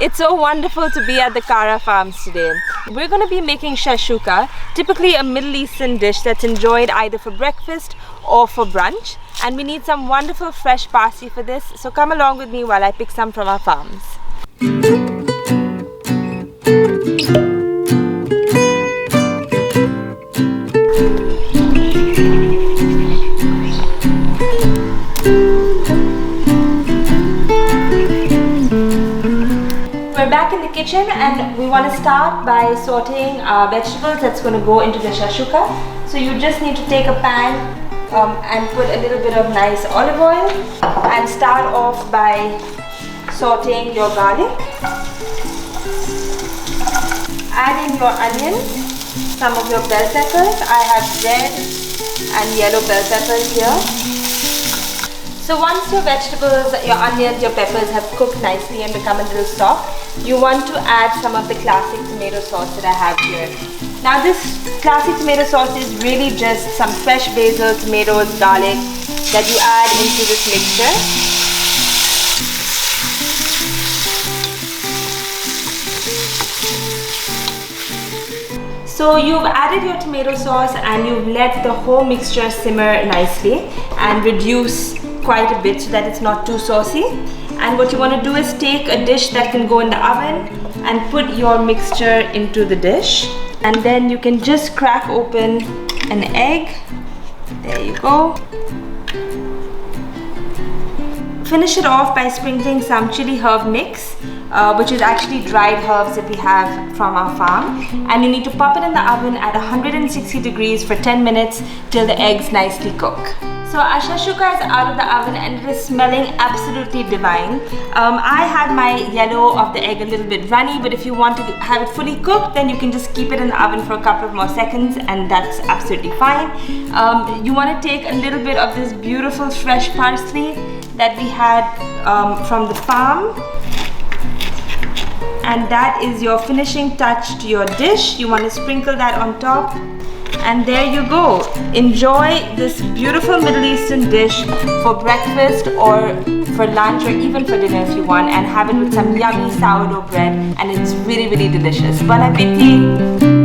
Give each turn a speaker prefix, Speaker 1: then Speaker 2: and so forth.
Speaker 1: It's so wonderful to be at the CAARA farms today. We're going to be making shakshuka, typically a Middle Eastern dish that's enjoyed either for breakfast or for brunch. And we need some wonderful fresh parsley for this, so come along with me while I pick some from our farms. We're back in the kitchen and we want to start by sauteing our vegetables that's going to go into the shakshuka. So you just need to take a pan and put a little bit of nice olive oil and start off by sauteing your garlic. Add in your onions, some of your bell peppers. I have red and yellow bell peppers here. So once your vegetables, your onions, your peppers have cooked nicely and become a little soft, you want to add some of the classic tomato sauce that I have here. Now this classic tomato sauce is really just some fresh basil, tomatoes, garlic that you add into this mixture. So you've added your tomato sauce and you've let the whole mixture simmer nicely and reduce quite a bit so that it's not too saucy. And what you want to do is take a dish that can go in the oven and put your mixture into the dish, and then you can just crack open an egg. There you go. Finish it off by sprinkling some chili herb mix, which is actually dried herbs that we have from our farm, and you need to pop it in the oven at 160 degrees for 10 minutes till the eggs nicely cook. So our shakshuka is out of the oven and it is smelling absolutely divine. I had my yellow of the egg a little bit runny, but if you want to have it fully cooked, then you can just keep it in the oven for a couple of more seconds and that's absolutely fine. You want to take a little bit of this beautiful fresh parsley that we had from the farm, and that is your finishing touch to your dish. You want to sprinkle that on top. And there you go. Enjoy this beautiful Middle Eastern dish for breakfast or for lunch or even for dinner if you want, and have it with some yummy sourdough bread, and it's really, really delicious. Bon appétit!